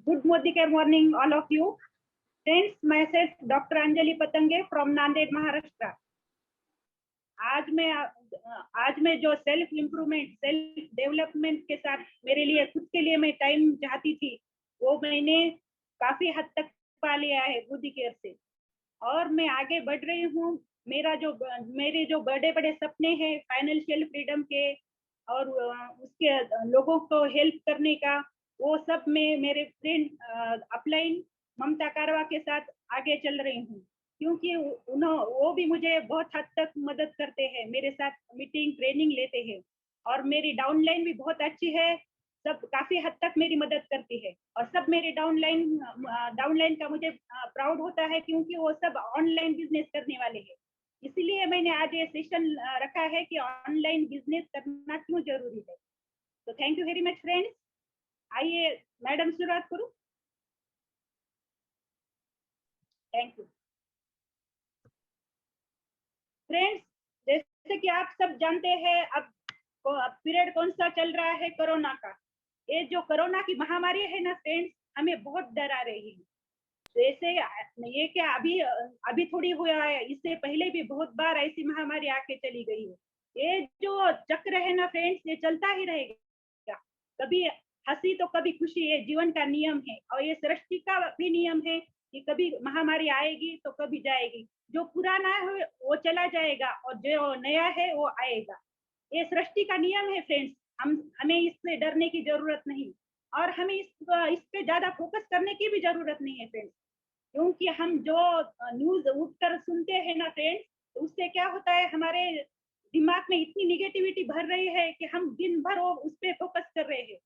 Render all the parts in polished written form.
Good Modikar morning, all of you. Friends, myself Dr. Anjali Patange from Nanded, Maharashtra. आज मैं जो self improvement, self development के साथ मेरे लिए खुद के लिए मैं टाइम चाहती थी, वो मैंने काफी हद तक पा लिया है बुद्धि केयर से। और मैं आगे बढ़ रही हूँ। मेरे जो बड़े बड़े सपने हैं फाइनेंशियल फ्रीडम के और उसके लोगों को हेल्प करने का, वो सब मैं मेरे फ्रेंड अपलाइन ममता कारवा के साथ आगे चल रही हूँ। क्योंकि वो भी मुझे बहुत हद तक मदद करते हैं, मेरे साथ मीटिंग ट्रेनिंग लेते हैं। और मेरी डाउनलाइन भी बहुत अच्छी है, सब काफी हद तक मेरी मदद करती है। और सब मेरे डाउनलाइन का मुझे प्राउड होता है, क्योंकि वो सब ऑनलाइन बिजनेस करने वाले हैं। इसीलिए मैंने आज ये सेशन रखा है कि ऑनलाइन बिजनेस करना क्यों जरूरी है। तो thank you very much friends. आइए मैडम शुरुआत करूं। Thank you friends. जैसे कि आप सब जानते हैं, अब पीरियड कौन सा चल रहा है, कोरोना का। ये जो कोरोना की महामारी है ना फ्रेंड्स, हमें बहुत डरा रही है। जैसे ये क्या अभी अभी थोड़ी हुआ है, इससे पहले भी बहुत बार ऐसी महामारी आके चली गई है। ये जो चक्र है ना फ्रेंड्स, ये चलता ही रहेगा। कभी हंसी तो कभी खुशी, ये जीवन का नियम है। और ये सृष्टि का भी नियम है कि कभी महामारी आएगी तो कभी जाएगी। जो पुराना है वो चला जाएगा और जो नया है वो आएगा। ये सृष्टि का नियम है फ्रेंड्स। हमें इससे डरने की जरूरत नहीं, और हमें इस पे ज्यादा फोकस करने की भी जरूरत नहीं है फ्रेंड्स। क्योंकि हम जो न्यूज उठकर सुनते हैं ना फ्रेंड्स, तो उससे क्या होता है, हमारे दिमाग में इतनी निगेटिविटी भर रही है कि हम दिन भर वो उस पर फोकस कर रहे हैं।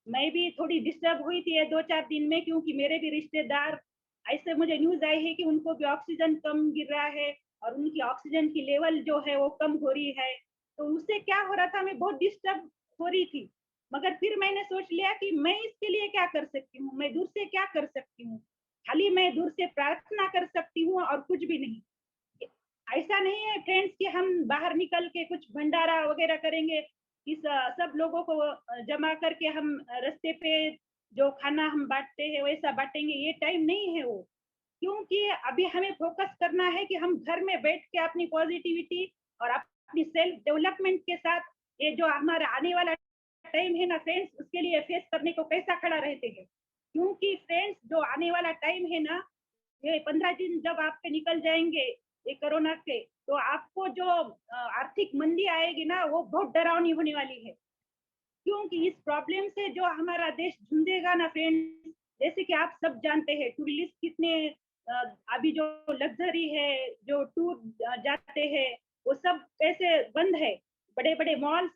मैं भी थोड़ी डिस्टर्ब हुई थी ये 2-4 दिन में, क्योंकि मेरे भी रिश्तेदार ऐसे मुझे न्यूज आई है कि उनको भी ऑक्सीजन कम गिर रहा है और उनकी ऑक्सीजन की लेवल जो है वो कम हो रही है। तो उससे क्या हो रहा था, मैं बहुत डिस्टर्ब हो रही थी। मगर फिर मैंने सोच लिया कि मैं इसके लिए क्या कर सकती हूँ, मैं दूर से क्या कर सकती हूँ। खाली मैं दूर से प्रार्थना कर सकती हूँ और कुछ भी नहीं। ऐसा नहीं है फ्रेंड्स कि हम बाहर निकल के कुछ भंडारा वगैरह करेंगे, कि सब लोगों को जमा करके हम रास्ते पे जो खाना हम बांटते हैं वैसा बांटेंगे। ये टाइम नहीं है वो। क्योंकि अभी हमें फोकस करना है कि हम घर में बैठ के अपनी पॉजिटिविटी और अपनी सेल्फ डेवलपमेंट के साथ ये जो हमारा आने वाला टाइम है ना फ्रेंड्स, उसके लिए फेस करने को कैसा खड़ा रहते हैं। क्योंकि फ्रेंड्स जो आने वाला टाइम है ना, ये 15 दिन जब आपके निकल जाएंगे ये कोरोना से, तो आपको जो आर्थिक मंदी आएगी ना, वो बहुत डरावनी होने वाली है। क्योंकि इस प्रॉब्लम से जो हमारा देश झुंझेगा ना फ्रेंड्स, जैसे कि आप सब जानते हैं टूरिस्ट कितने अभी जो लग्जरी है, जो टूर जाते हैं, वो सब कैसे बंद है। बड़े बड़े मॉल्स,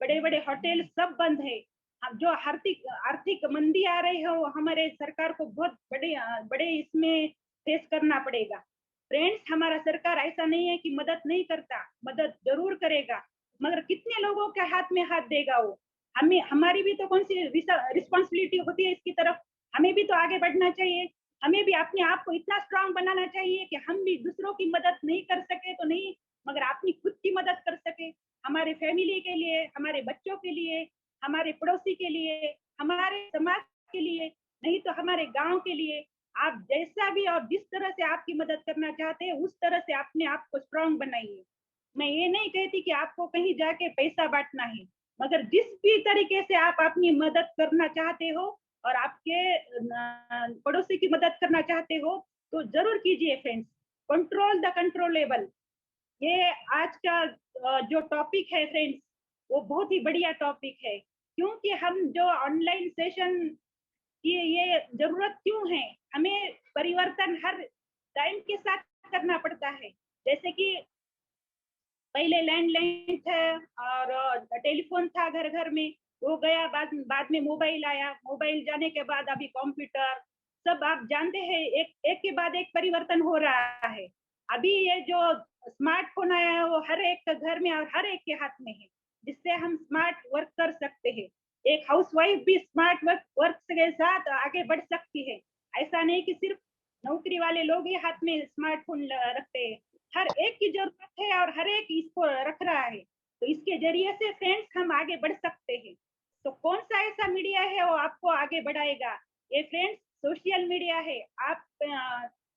बड़े बड़े होटल सब बंद है। अब जो आर्थिक आर्थिक मंदी आ रही है, वो हमारे सरकार को बहुत बड़े बड़े इसमें फेस करना पड़ेगा। फ्रेंड्स, हमारा सरकार ऐसा नहीं है कि मदद नहीं करता, मदद जरूर करेगा। मगर कितने लोगों के हाथ में हाथ देगा वो। हमें हमारी भी तो कौन सी रिस्पॉन्सिबिलिटी होती है इसकी तरफ। हमें भी तो आगे बढ़ना चाहिए। हमें भी अपने आप को इतना स्ट्रांग बनाना चाहिए कि हम भी दूसरों की मदद नहीं कर सके तो नहीं, मगर अपनी खुद की मदद कर सके। हमारे फैमिली के लिए, हमारे बच्चों के लिए, हमारे पड़ोसी के लिए, हमारे समाज के लिए, नहीं तो हमारे गांव के लिए। आप जैसा भी और जिस तरह से आपकी मदद करना चाहते हैं, उस तरह से अपने आप को स्ट्रांग बनाइए। मैं ये नहीं कहती कि आपको कहीं जाके पैसा बांटना है, मगर जिस भी तरीके से आप अपनी मदद करना चाहते हो और आपके पड़ोसी की मदद करना चाहते हो, तो जरूर कीजिए फ्रेंड्स। कंट्रोल द कंट्रोलेबल, ये आज का जो टॉपिक है फ्रेंड्स, वो बहुत ही बढ़िया टॉपिक है। क्योंकि हम जो ऑनलाइन सेशन की ये जरूरत क्यों है, हमें परिवर्तन हर टाइम के साथ करना पड़ता है। जैसे कि पहले लैंडलाइन थे और टेलीफोन था घर घर में, वो गया, बाद में मोबाइल आया, मोबाइल जाने के बाद अभी कंप्यूटर, सब आप जानते हैं, एक एक के बाद एक परिवर्तन हो रहा है। अभी ये जो स्मार्टफोन आया है, वो हर एक घर में और हर एक के हाथ में है, जिससे हम स्मार्ट वर्क कर सकते हैं। एक हाउसवाइफ भी स्मार्ट वर्क के साथ आगे बढ़ सकती है। ऐसा नहीं कि सिर्फ नौकरी वाले लोग ही हाथ में स्मार्टफोन रखते हैं। हर एक की जरूरत है और हर एक इसको रख रहा है। तो इसके जरिए से फ्रेंड्स हम आगे बढ़ सकते हैं। तो कौन सा ऐसा मीडिया है वो आपको आगे बढ़ाएगा, ये फ्रेंड्स सोशल मीडिया है। आप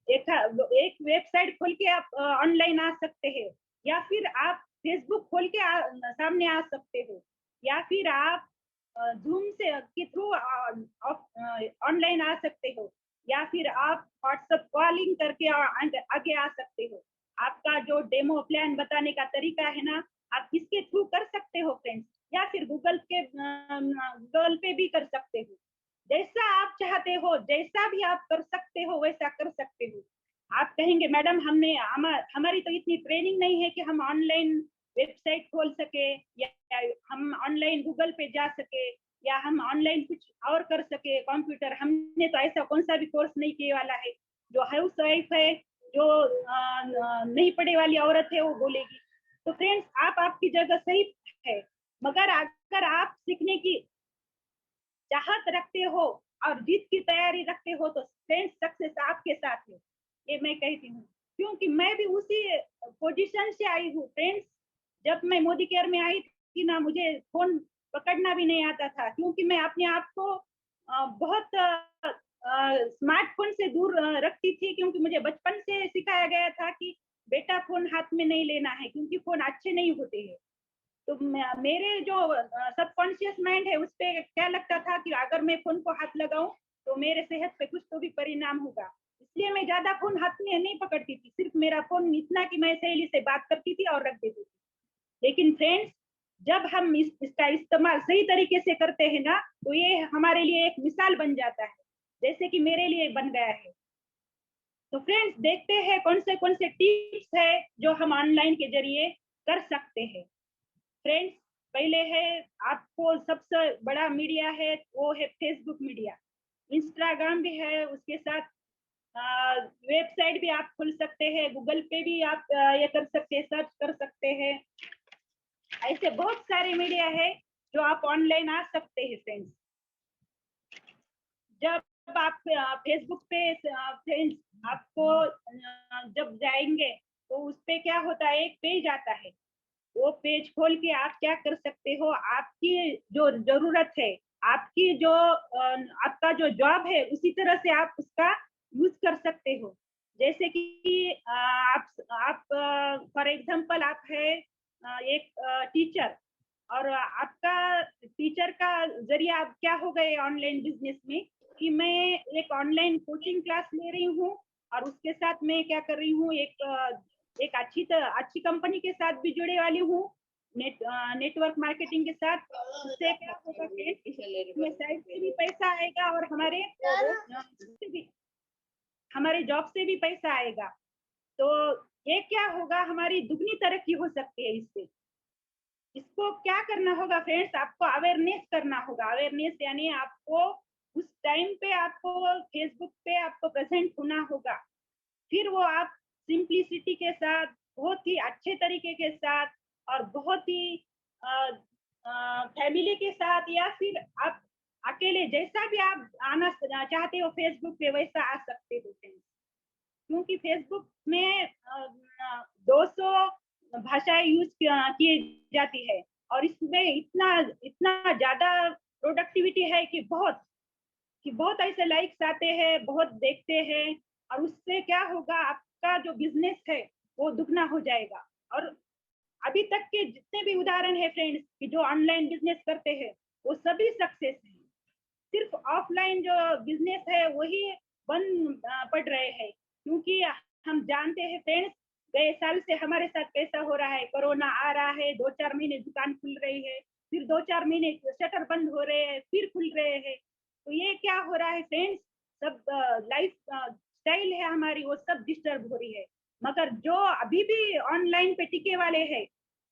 एक वेबसाइट खोल के आप ऑनलाइन आ सकते हैं, या फिर आप फेसबुक खोल के सामने आ सकते हो, या फिर आप जूम से के थ्रू ऑनलाइन आ सकते हो, या फिर आप व्हाट्सएप कॉलिंग करके आगे आ सकते हो। आपका जो डेमो प्लान बताने का तरीका है ना, आप इसके थ्रू कर सकते हो फ्रेंड्स, या फिर गूगल पे भी कर सकते हो। जैसा आप चाहते हो, जैसा भी आप कर सकते हो वैसा कर सकते हो। आप कहेंगे मैडम हमारी तो इतनी ट्रेनिंग नहीं है कि हम ऑनलाइन वेबसाइट खोल सके, या हम ऑनलाइन गूगल पे जा सके, या हम ऑनलाइन कुछ और कर सके कंप्यूटर। हमने तो ऐसा कौन सा भी कोर्स नहीं किए वाला है। जो हाउस वाइफ है, जो नहीं पढ़े वाली औरत है, वो बोलेगी। तो फ्रेंड्स आप आपकी जगह सही है, मगर अगर आप सीखने की चाहत रखते हो और जीत की तैयारी रखते हो तो फ्रेंड्स सक्सेस आपके साथ है, ये मैं कहती हूँ। क्योंकि मैं भी उसी पोजीशन से आई हूँ फ्रेंड्स। जब मैं मोदी केयर में आई थी ना, मुझे फोन पकड़ना भी नहीं आता था, क्योंकि मैं अपने आप को बहुत स्मार्टफोन से दूर रखती थी, क्योंकि मुझे बचपन से सिखाया गया था कि बेटा फोन हाथ में नहीं लेना है, क्योंकि फोन अच्छे नहीं होते हैं। तो मेरे जो सबकॉन्शियस माइंड है उस पे क्या लगता था कि अगर मैं फोन को हाथ लगाऊं तो मेरे सेहत पे कुछ तो भी परिणाम होगा। इसलिए मैं ज्यादा फोन हाथ में नहीं पकड़ती थी, सिर्फ मेरा फोन इतना कि मैं सहेली से बात करती थी और रख देती थी। लेकिन फ्रेंड्स जब हम इसका इस्तेमाल सही तरीके से करते हैं ना, तो ये हमारे लिए एक मिसाल बन जाता है, जैसे कि मेरे लिए बन गया है। तो फ्रेंड्स देखते हैं कौन से टिप्स है जो हम ऑनलाइन के जरिए कर सकते हैं। फ्रेंड्स पहले है, आपको सबसे बड़ा मीडिया है वो है फेसबुक मीडिया। इंस्टाग्राम भी है, उसके साथ वेबसाइट भी आप खोल सकते हैं, गूगल पे भी आप ये कर सकते हैं, सर्च कर सकते हैं। ऐसे बहुत सारे मीडिया है जो आप ऑनलाइन आ सकते हैं फ्रेंड्स। जब आप फेसबुक पे फ्रेंड्स आपको जब जाएंगे तो उस पे क्या होता है, एक पेज आता है। वो पेज खोल के आप क्या कर सकते हो, आपकी जो जरूरत है, आपकी जो आपका जो जॉब है उसी तरह से आप उसका यूज कर सकते हो। जैसे कि आप फॉर एग्जांपल आप है एक टीचर, और आपका टीचर का जरिए आप क्या हो गए ऑनलाइन बिजनेस में, कि मैं एक ऑनलाइन कोचिंग क्लास ले रही हूँ, और उसके साथ मैं क्या कर रही हूँ, एक अच्छी कंपनी के साथ भी जुड़े वाली हूँ, नेटवर्क मार्केटिंग के साथ। उससे क्या होगा कि साइड से भी पैसा आएगा और हमारे जॉब से भी पैसा आएगा। तो ये क्या होगा, हमारी दुगनी तरक्की हो सकती है इससे। इसको क्या करना होगा फ्रेंड्स, आपको अवेयरनेस करना होगा। अवेयरनेस यानी आपको उस टाइम पे आपको फेसबुक पे आपको प्रेजेंट होना होगा। फिर वो आप सिंप्लिसिटी के साथ, बहुत ही अच्छे तरीके के साथ, और बहुत ही फैमिली के साथ, या फिर आप अकेले जैसा भी आप आना चाहते हो फेसबुक पे वैसा आ सकते हो फ्रेंड्स। क्योंकि फेसबुक में 200 भाषाएं यूज की जाती है, और इसमें इतना इतना ज्यादा प्रोडक्टिविटी है कि बहुत ऐसे लाइक्स आते हैं, बहुत देखते हैं, और उससे क्या होगा, आपका जो बिजनेस है वो दुगना हो जाएगा। और अभी तक के जितने भी उदाहरण है फ्रेंड्स कि जो ऑनलाइन बिजनेस करते हैं वो सभी सक्सेस है। सिर्फ ऑफलाइन जो बिजनेस है वही बंद पड़ रहे हैं। क्योंकि हम जानते हैं फ्रेंड्स, गए साल से हमारे साथ कैसा हो रहा है, कोरोना आ रहा है, 2-4 महीने दुकान खुल रही है, फिर 2-4 महीने शटर बंद हो रहे हैं, फिर खुल रहे हैं। तो ये क्या हो रहा है फ्रेंड्स, सब लाइफ स्टाइल है हमारी वो सब डिस्टर्ब हो रही है। मगर जो अभी भी ऑनलाइन पे टिके वाले हैं,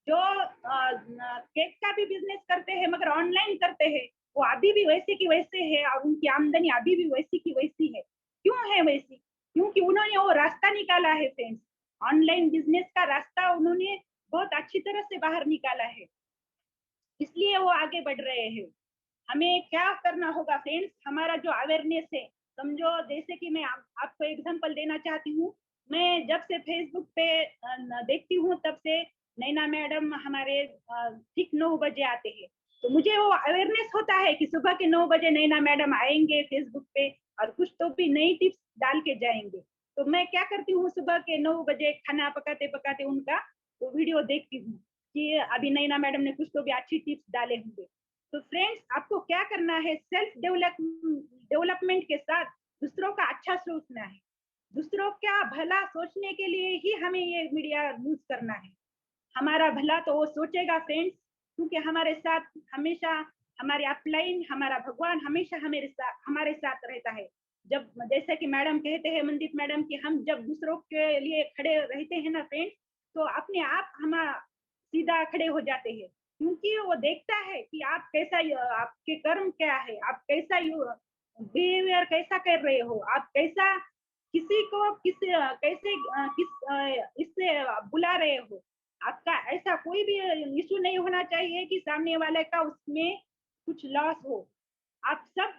जो केक का भी बिजनेस करते हैं मगर ऑनलाइन करते हैं, वो अभी भी वैसे की वैसे है, और उनकी आमदनी अभी भी वैसी की वैसी है। क्यों है वैसी? क्योंकि उन्होंने वो रास्ता निकाला है फ्रेंड्स। ऑनलाइन बिजनेस का रास्ता उन्होंने बहुत अच्छी तरह से बाहर निकाला है, इसलिए वो आगे बढ़ रहे हैं। हमें क्या करना होगा फ्रेंड्स, हमारा जो अवेयरनेस है, समझो जैसे कि मैं आपको एग्जांपल देना चाहती हूँ। मैं जब से फेसबुक पे देखती हूँ तब से नैना मैडम हमारे ठीक 9 बजे आते हैं। तो मुझे वो अवेयरनेस होता है कि सुबह के 9 बजे नैना मैडम आएंगे फेसबुक पे और कुछ तो भी नई टिप्स डाल के जाएंगे। तो मैं क्या करती हूँ, सुबह के 9 बजे खाना पकाते पकाते उनका वो वीडियो देखती हूँ कि अभी नैना मैडम ने कुछ तो भी अच्छी टिप्स डाले होंगे। तो फ्रेंड्स, आपको क्या करना है, सेल्फ डेवलपमेंट के साथ दूसरों का अच्छा सोचना है। दूसरों का भला सोचने के लिए ही हमें ये मीडिया यूज करना है। हमारा भला तो वो सोचेगा फ्रेंड्स, क्योंकि हमारे साथ हमेशा हमारे अपलाइन, हमारा भगवान हमेशा हमारे साथ रहता है। जब जैसे कि मैडम कहते हैं, मंदित मैडम, कि हम जब दूसरों के लिए खड़े रहते हैं ना फ्रेंड्स, तो अपने आप हम सीधा खड़े हो जाते हैं, क्योंकि वो देखता है कि आप कैसा, आपके कर्म क्या है, आप कैसा बिहेवियर कैसा कर रहे हो, आप कैसा किसी को कैसे इससे बुला रहे हो। आपका ऐसा कोई भी इशू नहीं होना चाहिए कि सामने वाले का उसमें कुछ लॉस हो। आप सब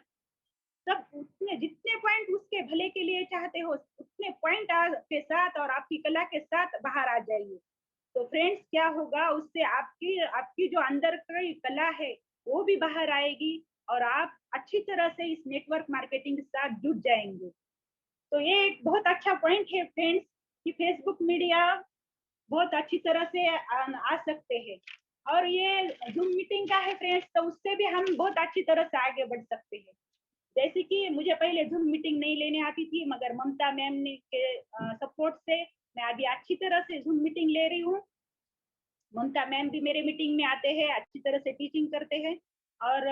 सब उतने जितने पॉइंट उसके भले के लिए चाहते हो, उतने पॉइंट के साथ और आपकी कला के साथ बाहर आ जाइए। तो फ्रेंड्स, क्या होगा उससे, आपकी आपकी जो अंदर की कला है वो भी बाहर आएगी और आप अच्छी तरह से इस नेटवर्क मार्केटिंग के साथ जुड़ जाएंगे। तो ये एक बहुत अच्छा पॉइंट है फ्रेंड्स, कि फेसबुक मीडिया बहुत अच्छी तरह से आ सकते हैं। और ये जूम मीटिंग का है फ्रेंड्स, तो उससे भी हम बहुत अच्छी तरह से आगे बढ़ सकते हैं। जैसे कि मुझे पहले जूम मीटिंग नहीं लेने आती थी, मगर ममता मैम ने के सपोर्ट से मैं अभी अच्छी तरह से जूम मीटिंग ले रही हूँ। ममता मैम भी मेरे मीटिंग में आते हैं, अच्छी तरह से टीचिंग करते हैं। और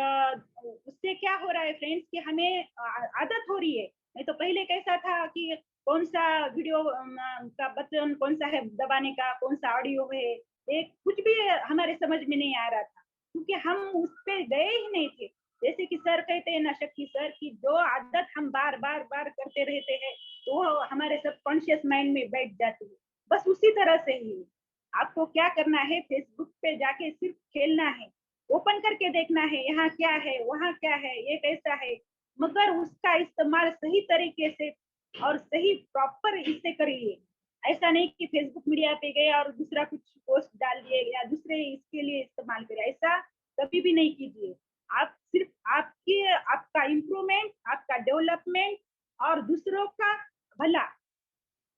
उससे क्या हो रहा है फ्रेंड्स, कि हमें आदत हो रही है। नहीं तो पहले कैसा था कि कौन सा वीडियो का बटन कौन सा है दबाने का, कौन सा ऑडियो है, एक कुछ भी हमारे समझ में नहीं आ रहा था, क्योंकि हम उस पर गए ही नहीं थे। जैसे कि सर कहते हैं ना, शक्ति सर, की जो आदत हम बार बार बार करते रहते हैं, तो वो हमारे सबकॉन्शियस माइंड में बैठ जाती है। बस उसी तरह से ही आपको क्या करना है, फेसबुक पे जाके सिर्फ खेलना है, ओपन करके देखना है, यहाँ क्या है, वहाँ क्या है, ये कैसा है, मगर उसका इस्तेमाल सही तरीके से और सही प्रॉपर इससे करिए। ऐसा नहीं कि फेसबुक मीडिया पे गए और दूसरा कुछ पोस्ट डाल दिए या दूसरे इसके लिए इस्तेमाल करें, ऐसा कभी भी नहीं कीजिए। आप सिर्फ आपका इम्प्रूवमेंट, आपका डेवलपमेंट और दूसरों का भला,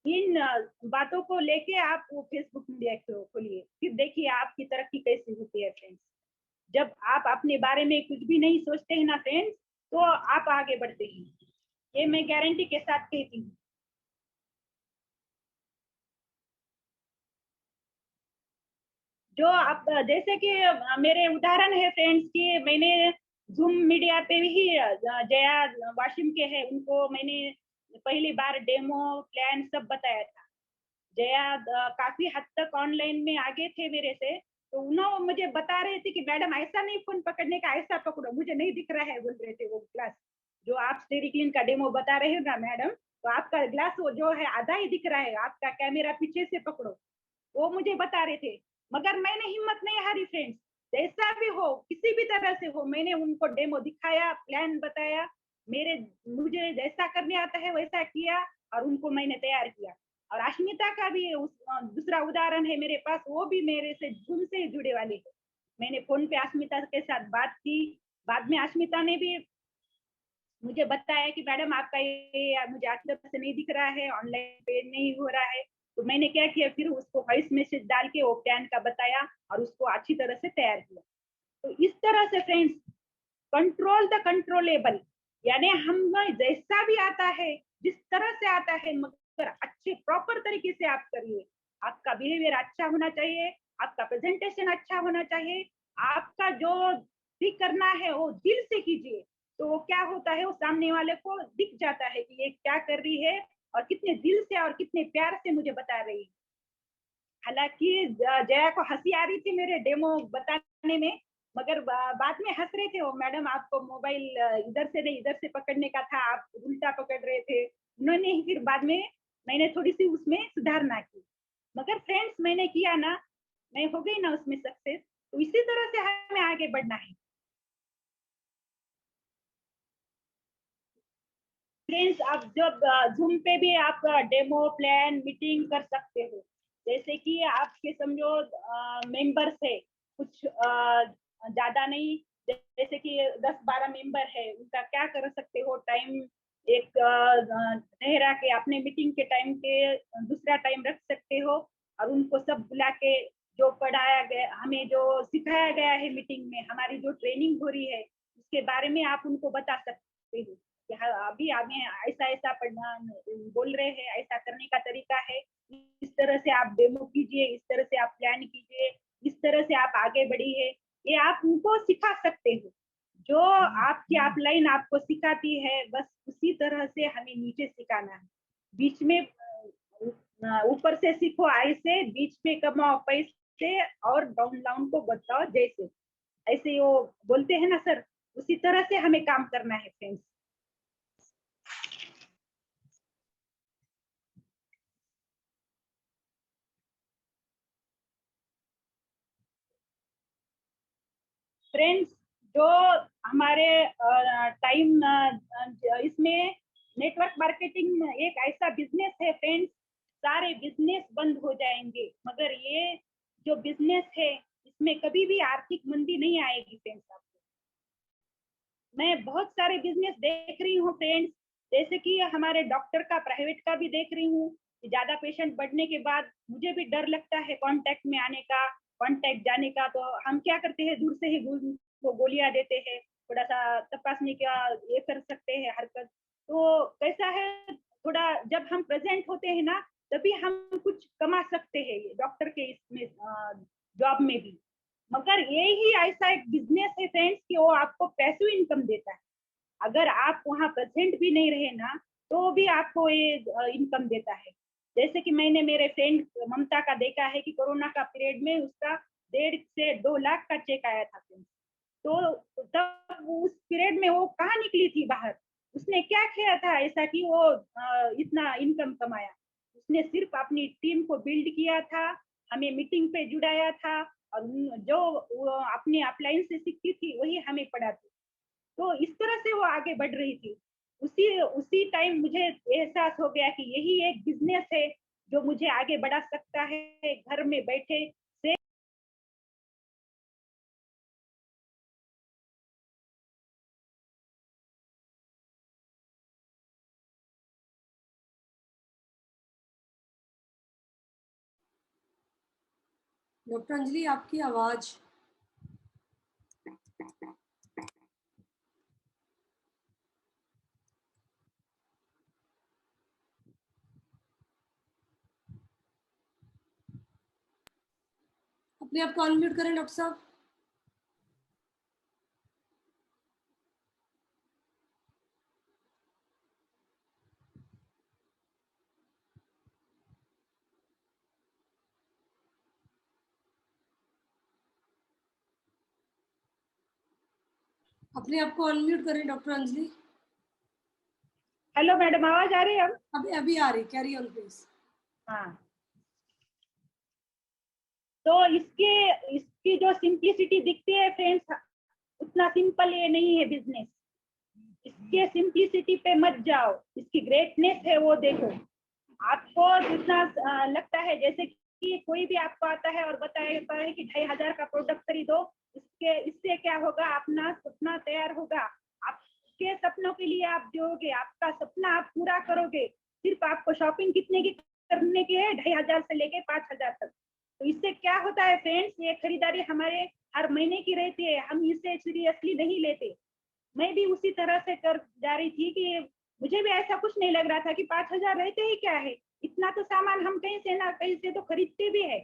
इन बातों को लेके आप वो फेसबुक मीडिया खोलिए, फिर देखिए आपकी तरक्की कैसी होती है फ्रेंड्स। जब आप अपने बारे में कुछ भी नहीं सोचते हैं ना फ्रेंड्स, तो आप आगे बढ़ते हैं, ये मैं गारंटी के साथ कहती हूँ। जो आप जैसे कि मेरे उदाहरण है फ्रेंड्स, की मैंने जूम मीडिया पे ही जया वाशिम के हैं, उनको मैंने पहली बार डेमो प्लान सब बताया था। जया काफी हद तक ऑनलाइन में आगे थे मेरे से, तो उन्होंने मुझे बता रहे थे कि मैडम ऐसा नहीं फोन पकड़ने का, ऐसा पकड़ो, मुझे नहीं दिख रहा है, बोल रहे थे वो ग्लास। जो आप स्टेरी क्लीन का डेमो बता रहे हो ना मैडम, तो आपका ग्लास वो जो है आधा ही दिख रहा है, आपका कैमरा पीछे से पकड़ो, वो मुझे बता रहे थे। मगर मैंने हिम्मत नहीं हारी फ्रेंड्स, जैसा भी हो, किसी भी तरह से हो, मैंने उनको डेमो दिखाया, प्लान बताया, मेरे मुझे जैसा करने आता है वैसा किया और उनको मैंने तैयार किया। और अश्मिता का भी दूसरा उदाहरण है मेरे पास, वो भी मेरे से जूम से जुड़े वाले है। मैंने फोन पे अश्मिता के साथ बात की, बाद में अश्मिता ने भी मुझे बताया कि मैडम आपका ये मुझे अच्छी तरह से नहीं दिख रहा है, ऑनलाइन पे नहीं हो रहा है। तो मैंने क्या किया, फिर उसको वॉइस मैसेज डाल के वो प्लान का बताया और उसको अच्छी तरह से तैयार किया। तो इस तरह से फ्रेंड्स, कंट्रोल द कंट्रोलेबल, यानी हम जैसा भी आता है, जिस तरह से आता है, मगर अच्छे प्रॉपर तरीके से आप करिए। आपका बिहेवियर अच्छा होना चाहिए, आपका प्रेजेंटेशन अच्छा होना चाहिए, आपका जो भी करना है वो दिल से कीजिए। तो वो क्या होता है, वो सामने वाले को दिख जाता है कि ये क्या कर रही है और कितने दिल से और कितने प्यार से मुझे बता रही है। हालांकि जया को हंसी आ रही थी मेरे डेमो बताने में, मगर बाद में हंस रहे थे वो, मैडम आपको मोबाइल इधर से नहीं इधर से पकड़ने का था, आप उल्टा पकड़ रहे थे। उन्होंने ही फिर बाद में मैंने थोड़ी सी उसमें सुधारना की, मगर फ्रेंड्स मैंने किया ना, मैं हो गई ना उसमें सक्सेस। तो इसी तरह से हमें आगे बढ़ना है फ्रेंड्स। आप जब जूम पे भी आप डेमो प्लान मीटिंग कर सकते हो। जैसे कि आपके समझो मेंबर्स है कुछ, ज्यादा नहीं, जैसे कि 10-12 मेंबर है, उनका क्या कर सकते हो, टाइम एक ठहरा के अपने मीटिंग के टाइम के दूसरा टाइम रख सकते हो, और उनको सब बुला के जो पढ़ाया गया, हमें जो सिखाया गया है मीटिंग में, हमारी जो ट्रेनिंग हो रही है उसके बारे में आप उनको बता सकते हो कि हाँ, अभी हमें ऐसा ऐसा पढ़ना बोल रहे हैं, ऐसा करने का तरीका है, इस तरह से आप डेमो कीजिए, इस तरह से आप प्लान कीजिए, इस तरह से आप आगे बढ़िए, ये आप उनको सिखा सकते हो। जो आपकी अपलाइन आपको सिखाती है, बस उसी तरह से हमें नीचे सिखाना है। बीच में ऊपर से सीखो ऐसे, बीच में कमाओ पैसे, और डाउन डाउन को बताओ जैसे, ऐसे वो बोलते हैं ना सर, उसी तरह से हमें काम करना है फ्रेंड्स। फ्रेंड्स, जो हमारे टाइम इसमें नेटवर्क मार्केटिंग एक ऐसा बिजनेस है फ्रेंड्स, सारे बिजनेस बंद हो जाएंगे, मगर ये जो बिजनेस है इसमें कभी भी आर्थिक मंदी नहीं आएगी फ्रेंड्स। आपको मैं बहुत सारे बिजनेस देख रही हूँ फ्रेंड्स, जैसे कि हमारे डॉक्टर का, प्राइवेट का भी देख रही हूँ, ज्यादा पेशेंट बढ़ने के बाद मुझे भी डर लगता है कांटेक्ट में आने का, कांटेक्ट जाने का, तो हम क्या करते हैं, दूर से ही को गोलियां देते हैं, थोड़ा सा तपासने का ये कर सकते हैं हरकत। तो कैसा है, थोड़ा जब हम प्रेजेंट होते हैं ना, तभी हम कुछ कमा सकते हैं डॉक्टर के इसमें जॉब में भी। मगर ये ही ऐसा एक बिजनेस है फ्रेंड्स कि वो आपको पैसिव इनकम देता है। अगर आप वहाँ प्रेजेंट भी नहीं रहे ना, तो भी आपको ये इनकम देता है। जैसे कि मैंने मेरे फ्रेंड ममता का देखा है कि कोरोना का पीरियड में उसका 1.5 से 2 लाख का चेक आया था फ्रेंड्स। तो तब उस पीरियड में वो कहाँ निकली थी बाहर, उसने क्या किया था ऐसा कि वो इतना इनकम कमाया। उसने सिर्फ अपनी टीम को बिल्ड किया था, हमें मीटिंग पे जुड़ाया था, और जो अपने अपलाइन से सीखती थी वही हमें पढ़ाती। तो इस तरह से वो आगे बढ़ रही थी। उसी उसी टाइम मुझे एहसास हो गया कि यही एक बिजनेस है जो मुझे आगे बढ़ा सकता है घर में बैठे से। डॉक्टर अंजलि, आपकी आवाज। अपने आप को अनम्यूट करें डॉक्टर साहब। अपने आप को अनम्यूट करें डॉक्टर अंजलि। हेलो मैडम, आवाज आ रही है? अब अभी अभी आ रही, कैरी ऑन प्लीज। हाँ, तो इसकी जो सिंप्लिसिटी दिखती है फ्रेंड्स, उतना सिंपल ये नहीं है बिजनेस। इसके सिंप्लिसिटी पे मत जाओ, इसकी ग्रेटनेस है वो देखो। आपको जितना लगता है, जैसे कि कोई भी आपको आता है और बताता है कि 2,500 का प्रोडक्ट खरीदो, इससे क्या होगा, अपना सपना तैयार होगा। आपके सपनों के लिए आप जोगे, आपका सपना आप पूरा करोगे। सिर्फ आपको शॉपिंग कितने की करने की है, 2,500 से लेके 5,000 तक। तो इससे क्या होता है फ्रेंड्स, ये खरीदारी हमारे हर महीने की रहती है, हम इसे सीरियसली नहीं लेते। मैं भी उसी तरह से कर जा रही थी कि मुझे भी ऐसा कुछ नहीं लग रहा था कि 5,000 रहते ही क्या है, इतना तो सामान हम कहीं से ना कहीं से तो खरीदते भी है।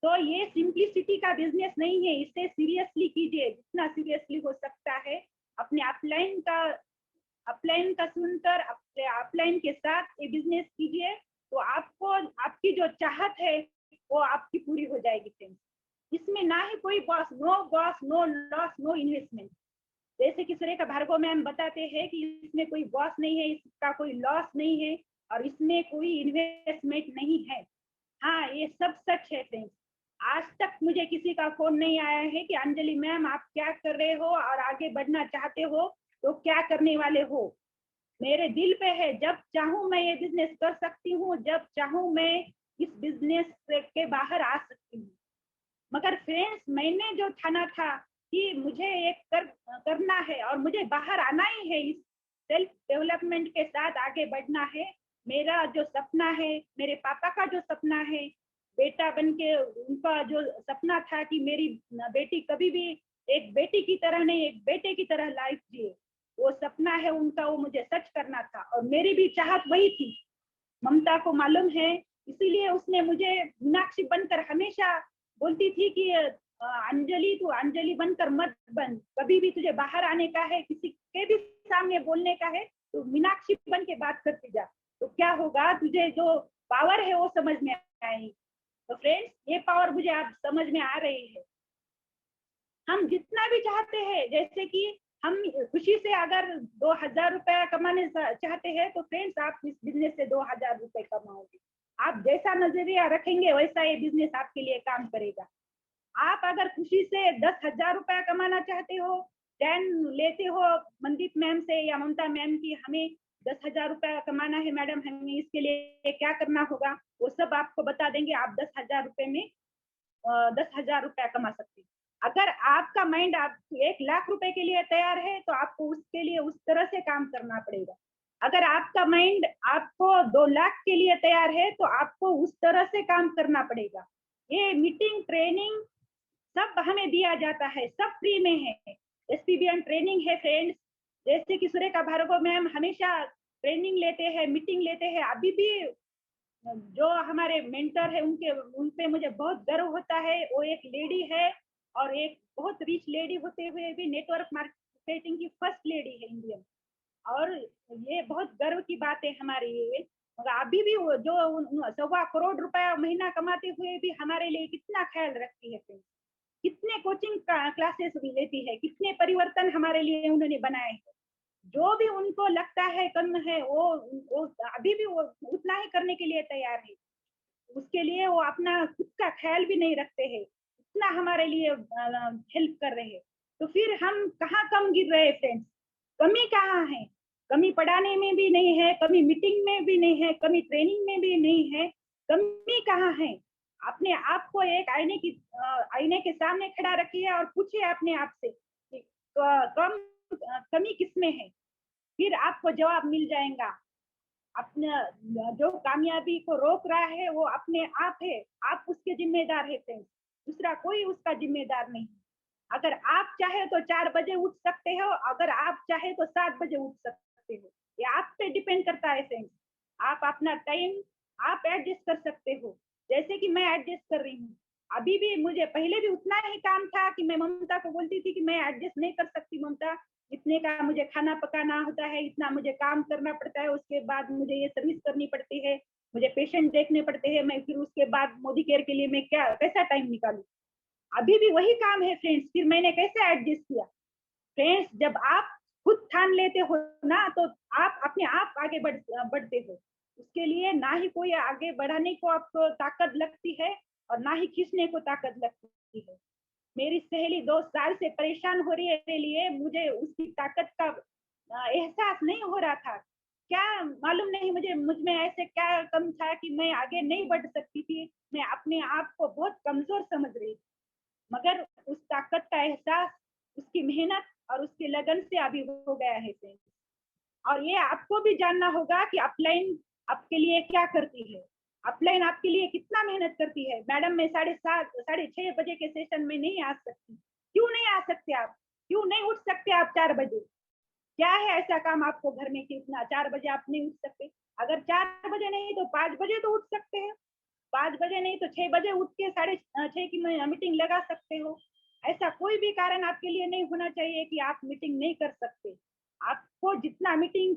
तो ये सिंप्लिसिटी का बिजनेस नहीं है, इसे सीरियसली कीजिए जितना सीरियसली हो सकता है। अपने अपलाइन का सुनकर अपने अपलाइन के साथ ये बिजनेस कीजिए, तो आपको आपकी जो चाहत है वो आपकी पूरी हो जाएगी फ्रेंड्स। इसमें ना ही कोई boss, no loss, no investment. जैसे कि सुरेखा भार्गव मैम बताते हैं कि इसमें कोई बॉस नहीं है, इसका कोई लॉस नहीं है, और इसमें कोई इन्वेस्टमेंट नहीं है। हाँ, ये सब सच है फ्रेंड्स। आज तक मुझे किसी का फोन नहीं आया है कि अंजलि मैम आप क्या कर रहे हो और आगे बढ़ना चाहते हो तो क्या करने वाले हो। मेरे दिल पे है, जब चाहूं मैं ये बिजनेस कर सकती हूँ, जब चाहूं मैं इस बिजनेस के बाहर आ सकती हूँ। मगर फ्रेंड्स, मैंने जो ठाना था कि मुझे एक करना है और मुझे बाहर आना ही है, इस सेल्फ डेवलपमेंट के साथ आगे बढ़ना है। मेरा जो सपना है, मेरे पापा का जो सपना है, बेटा बन के उनका जो सपना था कि मेरी बेटी कभी भी एक बेटी की तरह नहीं, एक बेटे की तरह लाइफ जिए, वो सपना है उनका, वो मुझे सच करना था और मेरी भी चाहत वही थी। ममता को मालूम है, इसीलिए उसने मुझे मीनाक्षी बनकर हमेशा बोलती थी कि अंजलि, तू अंजलि बनकर मत बन, कभी भी तुझे बाहर आने का है, किसी के भी सामने बोलने का है तो मीनाक्षी बन के बात करती जा, तो क्या होगा, तुझे जो पावर है वो समझ में आएगी। तो फ्रेंड्स, ये पावर मुझे आप समझ में आ रही है। हम जितना भी चाहते हैं, जैसे कि हम खुशी से अगर 2000 रुपया कमाने चाहते हैं तो फ्रेंड्स आप इस बिजनेस से 2000 रुपए कमाओगे। आप जैसा नजरिया रखेंगे वैसा ये बिजनेस आपके लिए काम करेगा। आप अगर खुशी से 10,000 रुपया कमाना चाहते हो, 10 लेते हो मनदीप मैम से या ममता मैम की, हमें 10,000 रुपया कमाना है मैडम, हमें इसके लिए क्या करना होगा, वो सब आपको बता देंगे। आप 10,000 रुपए में 10,000 रुपया कमा सकते हैं। अगर आपका माइंड आप 1,00,000 रुपए के लिए तैयार है तो आपको उसके लिए उस तरह से काम करना पड़ेगा। अगर आपका माइंड आपको 2,00,000 के लिए तैयार है तो आपको उस तरह से काम करना पड़ेगा। ये मीटिंग, ट्रेनिंग सब हमें दिया जाता है, सब फ्री में है। एसपीबीएन ट्रेनिंग है फ्रेंड्स, जैसे कि सुरेखा भार्गव मैम हमेशा ट्रेनिंग लेते हैं, मीटिंग लेते हैं। अभी भी जो हमारे मेंटर है उनके उन पे मुझे बहुत गर्व होता है। वो एक लेडी है और एक बहुत रिच लेडी होते हुए भी नेटवर्क मार्केटिंग की फर्स्ट लेडी है इंडियन, और ये बहुत गर्व की बात है हमारे लिए। मगर अभी भी वो जो 1.25 करोड़ रुपया महीना कमाते हुए भी हमारे लिए कितना ख्याल रखती है फ्रेंड्स, कितने कोचिंग क्लासेस भी लेती है, कितने परिवर्तन हमारे लिए उन्होंने बनाए हैं। जो भी उनको लगता है कम है, वो अभी भी वो उतना ही करने के लिए तैयार है। उसके लिए वो अपना खुद का ख्याल भी नहीं रखते हैं, उतना हमारे लिए हेल्प कर रहे हैं। तो फिर हम कहाँ कम गिर रहे हैं फ्रेंड्स? कमी कहाँ है? कमी पढ़ाने में भी नहीं है, कमी मीटिंग में भी नहीं है, कमी ट्रेनिंग में भी नहीं है। कमी कहाँ है? अपने आप को एक आईने के सामने खड़ा रखिए और पूछिए अपने आप से कि कमी किसमें है, फिर आपको जवाब मिल जाएगा। अपने जो कामयाबी को रोक रहा है वो अपने आप है, आप उसके जिम्मेदार है फ्रेंड्स, दूसरा कोई उसका जिम्मेदार नहीं। अगर आप चाहे तो 4 बजे उठ सकते हो, अगर आप चाहे तो 7 बजे उठ सकते हो, ये आप पे डिपेंड करता है फ्रेंड्स। आप अपना टाइम आप एडजस्ट कर सकते हो, जैसे कि मैं एडजस्ट कर रही हूँ। अभी भी मुझे पहले भी उतना ही काम था कि मैं ममता को बोलती थी कि मैं एडजस्ट नहीं कर सकती ममता, इतने का मुझे खाना पकाना होता है, इतना मुझे काम करना पड़ता है, उसके बाद मुझे ये सर्विस करनी पड़ती है, मुझे पेशेंट देखने पड़ते हैं, मैं फिर उसके बाद मोदी केयर के लिए मैं क्या कैसा टाइम निकालूं। अभी भी वही काम है फ्रेंड्स, फिर मैंने कैसे एडजस्ट किया। फ्रेंड्स, जब आप खुद ठान लेते हो ना तो आप अपने आप आगे बढ़ते हो। उसके लिए ना ही कोई आगे बढ़ाने को आपको ताकत लगती है और ना ही खींचने को ताकत लगती है। मेरी सहेली 2 साल से परेशान हो रही है मेरे लिए, मुझे उसकी ताकत का एहसास नहीं हो रहा था। क्या मालूम नहीं मुझे, मुझ में ऐसे क्या कम था कि मैं आगे नहीं बढ़ सकती थी। मैं अपने आप को बहुत कमजोर समझ रही थी, मगर उस ताकत का एहसास उसकी मेहनत और उसकी लगन से अभी हो गया है फ्रेंड्स। और ये आपको भी जानना होगा कि अपलाइन आपके लिए क्या करती है, अपलाइन आपके लिए कितना मेहनत करती है। मैडम, मैं 7:30 6:30 बजे के सेशन में नहीं आ सकती। क्यों नहीं आ सकते आप? क्यों नहीं उठ सकते आप 4 बजे? क्या है ऐसा काम आपको घर में कि इतना 4 बजे आप नहीं उठ सकते? अगर 4 बजे नहीं तो 5 बजे तो उठ सकते हैं। 5 बजे नहीं तो 6 बजे उठ के 6:30 की मीटिंग लगा सकते हो। ऐसा कोई भी कारण आपके लिए नहीं होना चाहिए कि आप मीटिंग नहीं कर सकते। आपको जितना मीटिंग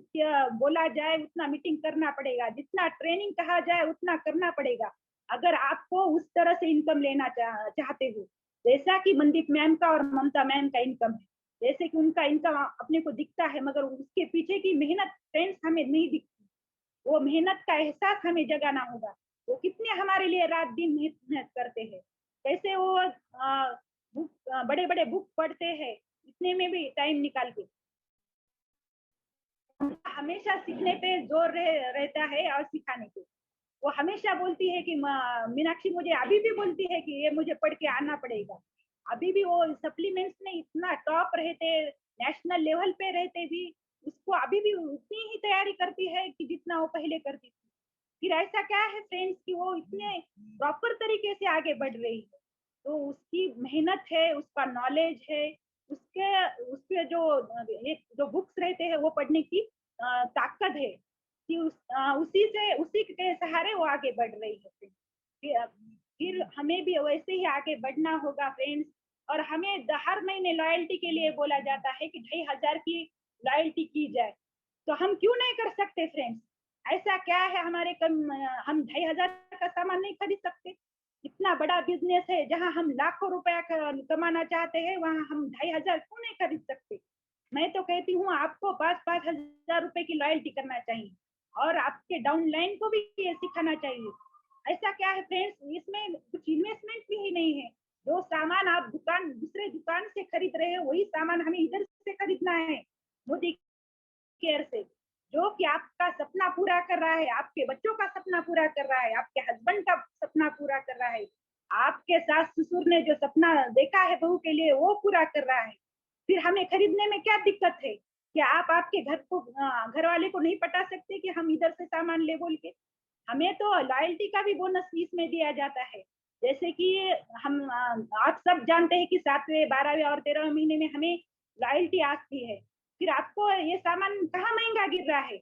बोला जाए उतना मीटिंग करना पड़ेगा, जितना ट्रेनिंग कहा जाए उतना करना पड़ेगा। अगर आपको उस तरह से इनकम लेना चाहते हो, जैसा कि मनदीप मैम का और ममता मैम का इनकम है, जैसे कि उनका इनकम अपने को दिखता है मगर उसके पीछे की मेहनत फ्रेंड्स हमें नहीं दिखती। वो मेहनत का एहसास हमें जगाना होगा। वो कितने हमारे लिए रात दिन मेहनत करते हैं, कैसे वो बड़े बड़े बुक पढ़ते हैं, इतने में भी टाइम निकाल के। हमेशा सीखने पे जोर रहता है और सिखाने पे। वो हमेशा बोलती है कि मीनाक्षी, मुझे अभी भी बोलती है कि ये मुझे पढ़ के आना पड़ेगा। अभी भी वो सप्लीमेंट्स में इतना टॉप रहते, नेशनल लेवल पे रहते भी, उसको अभी भी उतनी ही तैयारी करती है कि जितना वो पहले करती थी। फिर ऐसा क्या है फ्रेंड्स कि वो इतने प्रॉपर तरीके से आगे बढ़ रही है, तो उसकी मेहनत है, उसका नॉलेज है, उसके उसके जो एक जो बुक्स रहते हैं वो पढ़ने की ताकत है कि उसी के सहारे वो आगे बढ़ रही है। फिर हमें भी वैसे ही आगे बढ़ना होगा फ्रेंड्स। और हमें हर महीने लॉयल्टी के लिए बोला जाता है कि 2,500 की लॉयल्टी की जाए, तो हम क्यों नहीं कर सकते फ्रेंड्स? ऐसा क्या है हमारे हम 2,500 का सामान नहीं खरीद सकते? इतना बड़ा बिजनेस है, जहां हम लाखों रुपया कमाना चाहते हैं, वहां हम 2,500 क्यों नहीं खरीद सकते? मैं तो कहती हूँ आपको 5,000 रुपए की लॉयल्टी करना चाहिए, और आपके डाउन लाइन को भी ये सिखाना चाहिए। ऐसा क्या है फ्रेंड्स, इसमें कुछ इन्वेस्टमेंट भी नहीं है। जो सामान आप दूसरे दुकान से खरीद रहे हो, वही सामान हमें इधर से खरीदना है, मोदी केयर से, जो कि आपका सपना पूरा कर रहा है, आपके बच्चों का सपना पूरा कर रहा है, आपके हस्बैंड का सपना पूरा कर रहा है, आपके सास ससुर ने जो सपना देखा है बहू के लिए वो पूरा कर रहा है। फिर हमें खरीदने में क्या दिक्कत है? क्या आप आपके घर वाले को नहीं पटा सकते कि हम इधर से सामान ले बोल के? हमें तो लॉयल्टी का भी बोनस इसमें दिया जाता है। जैसे कि हम आप सब जानते हैं कि 7वें 12वें और 13वें महीने में हमें लॉयल्टी आती है। फिर आपको ये सामान कहाँ महंगा गिर रहा है?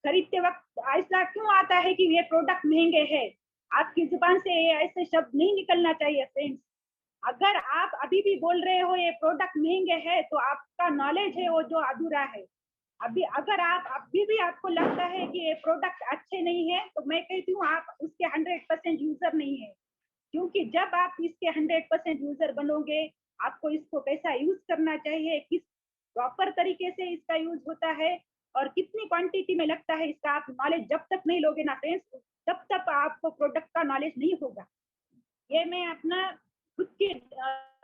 खरीदते वक्त ऐसा क्यों आता है कि ये प्रोडक्ट महंगे हैं? आपकी जुबान से ऐसे शब्द नहीं निकलना चाहिए फ्रेंड्स। अगर आप अभी भी बोल रहे हो ये प्रोडक्ट महंगे हैं, तो आपका नॉलेज है वो जो अधूरा है। अभी अगर आप अभी भी आपको लगता है कि ये प्रोडक्ट अच्छे नहीं है, तो मैं कहती हूँ आप उसके 100% यूजर नहीं है। क्योंकि जब आप इसके 100% यूजर बनोगे, आपको इसको कैसा यूज करना चाहिए, किस प्रॉपर तरीके से इसका यूज होता है, और कितनी क्वांटिटी में लगता है, इसका आप नॉलेज जब तक नहीं लोगे ना फ्रेंड्स, तब तक आपको प्रोडक्ट का नॉलेज नहीं होगा। ये मैं अपना खुद के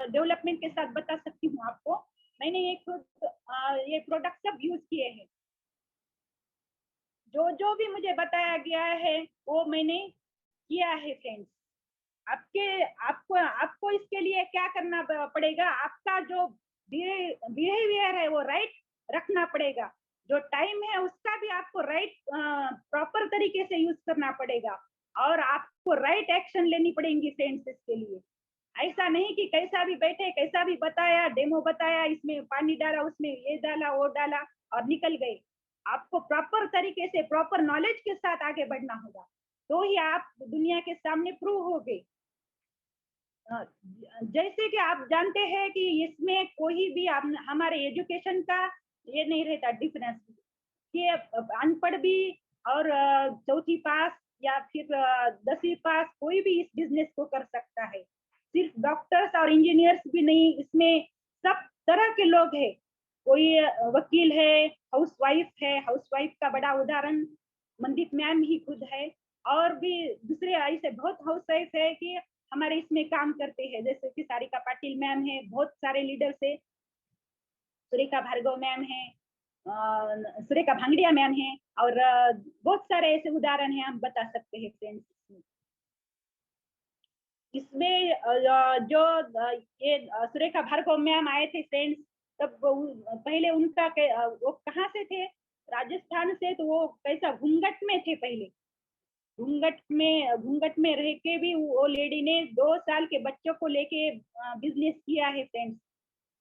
डेवलपमेंट के साथ बता सकती हूँ आपको। मैंने ये प्रोडक्ट सब यूज किए हैं। जो जो भी मुझे बताया गया है वो मैंने किया है फ्रेंड्स। आपके आपको आपको इसके लिए क्या करना पड़ेगा? आपका जो बिहेवियर है वो राइट रखना पड़ेगा। जो टाइम है उसका भी आपको राइट प्रॉपर तरीके से यूज करना पड़ेगा, और आपको राइट एक्शन लेनी पड़ेगी फ्रेंड्स इसके लिए। ऐसा नहीं कि कैसा भी बैठे, कैसा भी बताया, डेमो बताया, इसमें पानी डाला, उसमें ये डाला, वो डाला और निकल गए। आपको प्रॉपर तरीके से प्रॉपर नॉलेज के साथ आगे बढ़ना होगा, तो ही आप दुनिया के सामने प्रूव होगे। जैसे कि आप जानते हैं कि इसमें कोई भी हमारे एजुकेशन का ये नहीं रहता डिफरेंस, कि अनपढ़ भी और चौथी पास या फिर 10वीं पास कोई भी इस बिजनेस को कर सकता है। सिर्फ डॉक्टर्स और इंजीनियर्स भी नहीं, इसमें सब तरह के लोग हैं। कोई वकील है, हाउसवाइफ का बड़ा उदाहरण मंदित मैम ही खुद है। और भी दूसरे ऐसे बहुत हाउसवाइफ है कि हमारे इसमें काम करते हैं, जैसे कि सारिका पाटिल मैम है, बहुत सारे लीडर्स है, सुरेखा भार्गव मैम है, सुरेखा भांगड़िया मैम है, और बहुत सारे ऐसे उदाहरण हैं हम बता सकते हैं फ्रेंड्स। इसमें जो ये सुरेखा भार्गव मैम आए थे फ्रेंड्स, तब पहले उनका वो कहाँ से थे? राजस्थान से। तो वो कैसा घूंघट में थे पहले, घूंघट में रह के भी वो लेडी ने 2 साल के बच्चों को लेके बिजनेस किया है फ्रेंड्स।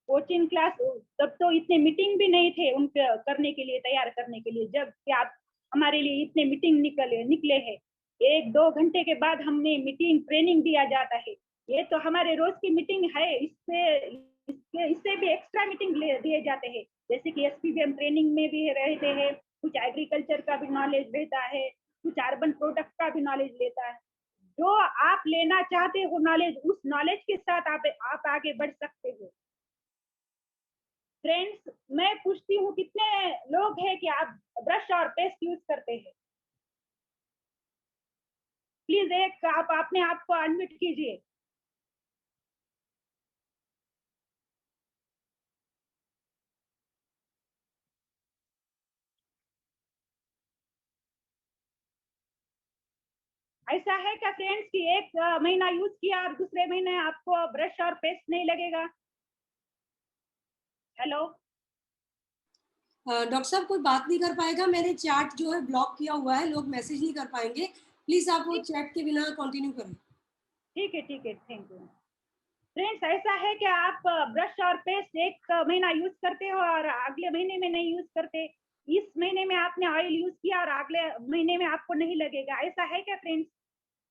कोचिंग क्लास, तब तो इतने मीटिंग भी नहीं थे उनके करने के लिए, तैयार करने के लिए। जब कि आप हमारे लिए इतने मीटिंग निकले हैं, 1-2 घंटे के बाद हमने मीटिंग ट्रेनिंग दिया जाता है। ये तो हमारे रोज की मीटिंग है, इससे भी एक्स्ट्रा मीटिंग दिए जाते हैं। जैसे कि एसपीबीएम ट्रेनिंग में भी रहते हैं, कुछ एग्रीकल्चर का भी नॉलेज रहता है, कुछ अर्बन प्रोडक्ट का भी नॉलेज लेता है। जो आप लेना चाहते हो नॉलेज, उस नॉलेज के साथ आप आगे बढ़ सकते हो फ्रेंड्स। मैं पूछती हूँ कितने लोग हैं कि आप ब्रश और पेस्ट यूज करते हैं? प्लीज एक आप अपने आप को अनम्यूट कीजिए। ऐसा है क्या फ्रेंड्स कि एक महीना यूज किया और दूसरे महीने आपको ब्रश और पेस्ट नहीं लगेगा? हेलो। डॉक्टर साहब कोई बात नहीं कर पाएगा, मैंने चैट जो है ब्लॉक किया हुआ है, लोग मैसेज नहीं कर पाएंगे। प्लीज आप वो चैट के बिना कंटिन्यू करें। ठीक है, थैंक यू। फ्रेंड्स, ऐसा है कि आप ब्रश और पेस्ट एक महीना यूज करते हो और अगले महीने में नहीं यूज करते। इस महीने में आपने ऑयल यूज किया और अगले महीने में आपको नहीं लगेगा, ऐसा है क्या फ्रेंड्स?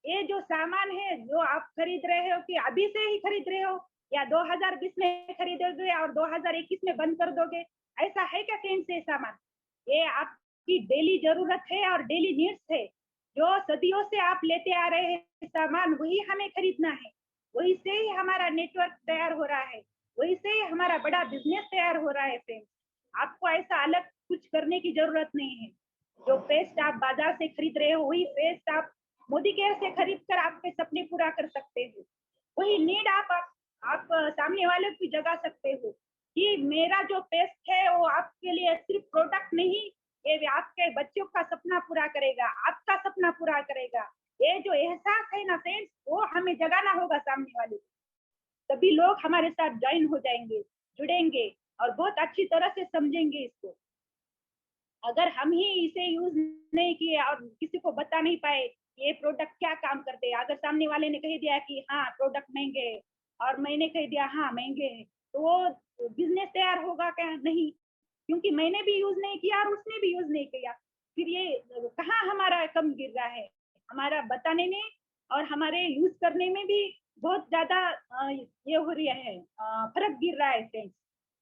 ये जो सामान है जो आप खरीद रहे हो कि अभी से ही खरीद रहे हो या 2020 में खरीदोगे और 2021 में बंद कर दोगे, ऐसा है क्या फ्रेंड्स? ये सामान ये आपकी डेली जरूरत है और डेली नीड्स है। जो सदियों से आप लेते आ रहे हैं सामान, वही हमें खरीदना है। वही से ही हमारा नेटवर्क तैयार हो रहा है, वही से ही हमारा बड़ा बिजनेस तैयार हो रहा है फ्रेंड्स। आपको ऐसा अलग कुछ करने की जरूरत नहीं है। जो पेस्ट आप बाजार से खरीद रहे हो, वही पेस्ट आप मोदी केयर से खरीद कर आपके सपने पूरा कर सकते हो। वही नीड आप सामने वाले की जगा सकते हो कि मेरा जो पेस्ट है वो आपके लिए सिर्फ प्रोडक्ट नहीं, ये आपके बच्चों का सपना पूरा करेगा, आपका सपना पूरा करेगा। ये जो एहसास है ना फ्रेंड्स, वो हमें जगाना होगा सामने वाले को। तभी लोग हमारे साथ ज्वाइन हो जाएंगे, जुड़ेंगे और बहुत अच्छी तरह से समझेंगे इसको। अगर हम ही इसे यूज नहीं किए और किसी को बता नहीं पाए ये प्रोडक्ट क्या काम करते हैं, अगर सामने वाले ने कह दिया कि हाँ प्रोडक्ट महंगे है और मैंने कह दिया हाँ महंगे है, तो वो बिजनेस तैयार होगा क्या? नहीं, क्योंकि मैंने भी यूज नहीं किया और उसने भी यूज नहीं किया। फिर ये कहाँ हमारा कम गिर रहा है? हमारा बताने में और हमारे यूज करने में भी बहुत ज्यादा ये हो रहा है, फर्क गिर रहा है फ्रेंड्स।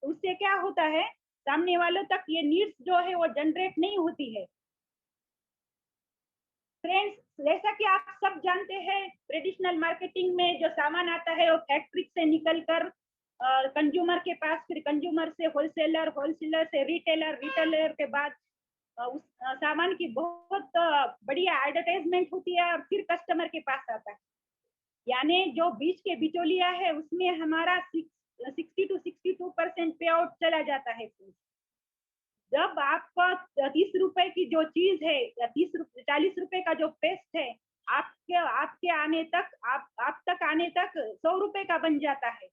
तो उससे क्या होता है, सामने वालों तक ये नीड्स जो है वो जनरेट नहीं होती है। फ्रेंड्स, जैसा कि आप सब जानते हैं, ट्रेडिशनल मार्केटिंग में जो सामान आता है वो फैक्ट्री से निकल कर कंज्यूमर के पास, फिर कंज्यूमर से होलसेलर, होलसेलर से रिटेलर, रिटेलर के बाद उस सामान की बहुत बढ़िया एडवर्टाइजमेंट होती है और फिर कस्टमर के पास आता है। यानी जो बीच के बिचौलिया है उसमें हमारा 60 to 62% पे आउट चला जाता है। जब आपका 30 रुपए की जो चीज है या 40 रुपए का जो पेस्ट है, आपके आपके आने तक आप तक आने तक 100 रुपए का बन जाता है।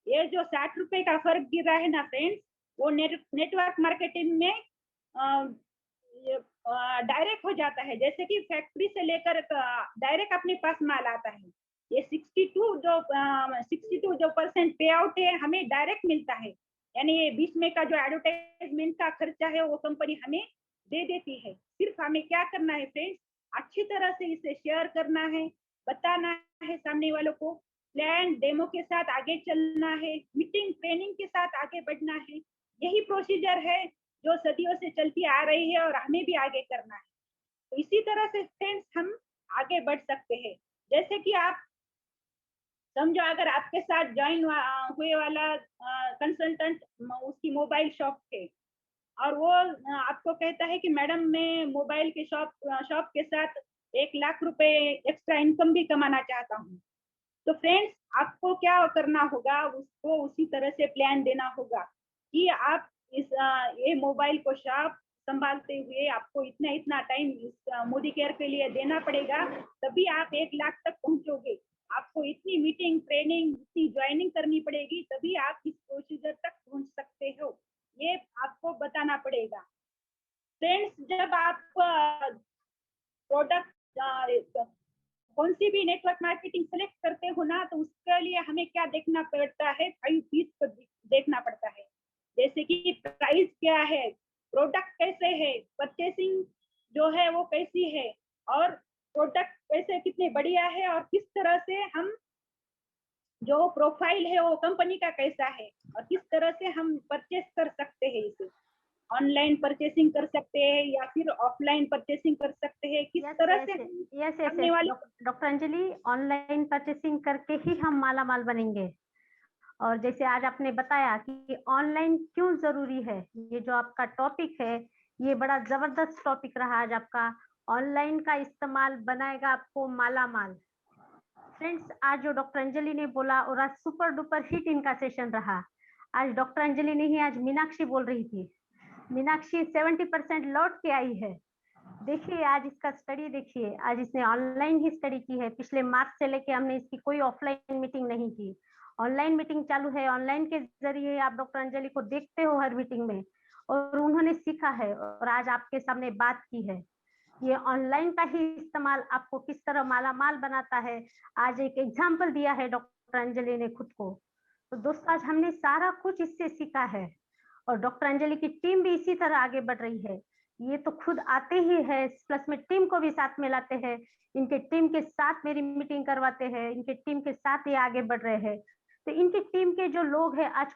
ये जो 60 रुपए का फर्क गिर रहा है ना फ्रेंड्स, वो नेटवर्क मार्केटिंग में डायरेक्ट हो जाता है। जैसे कि फैक्ट्री से लेकर डायरेक्ट अपने पास माल आता है। ये 62 जो परसेंट पे आउट है हमें डायरेक्ट मिलता है। यानी ये बीच में का जो एडवर्टाइजमेंट का खर्चा है वो कंपनी हमें दे देती है। सिर्फ हमें क्या करना है फ्रेंड्स, अच्छी तरह से इसे शेयर करना है, बताना है सामने वालों को, प्लान डेमो के साथ आगे चलना है, मीटिंग ट्रेनिंग के साथ आगे बढ़ना है। यही प्रोसीजर है जो सदियों से चलती आ रही है और हमें भी आगे करना है। तो इसी तरह से फ्रेंड्स हम आगे बढ़ सकते हैं। जैसे कि आप समझो, अगर आपके साथ ज्वाइन हुए वाला कंसल्टेंट उसकी मोबाइल शॉप थे और वो आपको कहता है कि मैडम मैं मोबाइल के शॉप के साथ 1 लाख रुपए एक्स्ट्रा इनकम भी कमाना चाहता हूँ। तो फ्रेंड्स, आपको क्या करना होगा, उसको उसी तरह से प्लान देना होगा कि आप ये मोबाइल को शॉप संभालते हुए आपको इतना इतना टाइम इस मोदी केयर के लिए देना पड़ेगा, तभी आप 1 लाख तक पहुंचोगे। आपको इतनी मीटिंग ट्रेनिंग इतनी ज्वाइनिंग करनी पड़ेगी, तभी आप इस प्रोसीजर तक पहुंच सकते हो। ये आपको बताना पड़ेगा। फ्रेंड्स, जब आप प्रोडक्ट कौन सी भी नेटवर्क मार्केटिंग सेलेक्ट करते हो ना, तो उसके लिए हमें क्या देखना पड़ता है, 5 चीज को देखना पड़ता है। जैसे कि प्राइस क्या है, प्रोडक्ट कैसे है, परचेसिंग जो है वो कैसी है, और प्रोडक्ट कैसे कितने बढ़िया है, और किस तरह से हम जो प्रोफाइल है वो कंपनी का कैसा है, और किस तरह से हम परचेस कर सकते हैं। इसे ऑनलाइन परचेसिंग कर सकते हैं या फिर ऑफलाइन परचेसिंग कर सकते हैं, किस तरह से yes doctor Anjali, online purchasing करके ही हम माला माल बनेंगे। और जैसे आज आपने बताया कि ऑनलाइन क्यों जरूरी है, ये जो आपका टॉपिक है ये बड़ा जबरदस्त टॉपिक रहा आज आपका। ऑनलाइन का इस्तेमाल बनाएगा आपको माला माल। फ्रेंड्स, आज जो डॉक्टर अंजलि ने बोला और आज सुपर डुपर हिट इनका सेशन रहा। आज डॉक्टर अंजलि नहीं, आज मीनाक्षी बोल रही थी। मीनाक्षी 70% लौट के आई है। देखिए आज इसका स्टडी देखिए, आज इसने ऑनलाइन ही स्टडी की है। पिछले मार्च से लेके हमने इसकी कोई ऑफलाइन मीटिंग नहीं की। ऑनलाइन मीटिंग चालू है, ऑनलाइन के ज़रिए आप डॉक्टर अंजलि को देखते हो हर मीटिंग में और उन्होंने सीखा है और आज आपके सामने बात की है। ये ऑनलाइन का ही इस्तेमाल आपको किस तरह मालामाल बनाता है, आज एक एग्ज़ाम्पल दिया है डॉक्टर अंजलि ने खुद को। तो दोस्तों आज हमने सारा कुछ इससे सीखा है और डॉक्टर अंजलि की टीम भी इसी तरह आगे बढ़ रही है। ये तो खुद आते ही है, प्लस में टीम को भी साथ में लाते हैं। इनके टीम के साथ मेरी मीटिंग करवाते हैं, इनके टीम के साथ ये आगे बढ़ रहे हैं। तो इनकी टीम के जो लोग हैं आज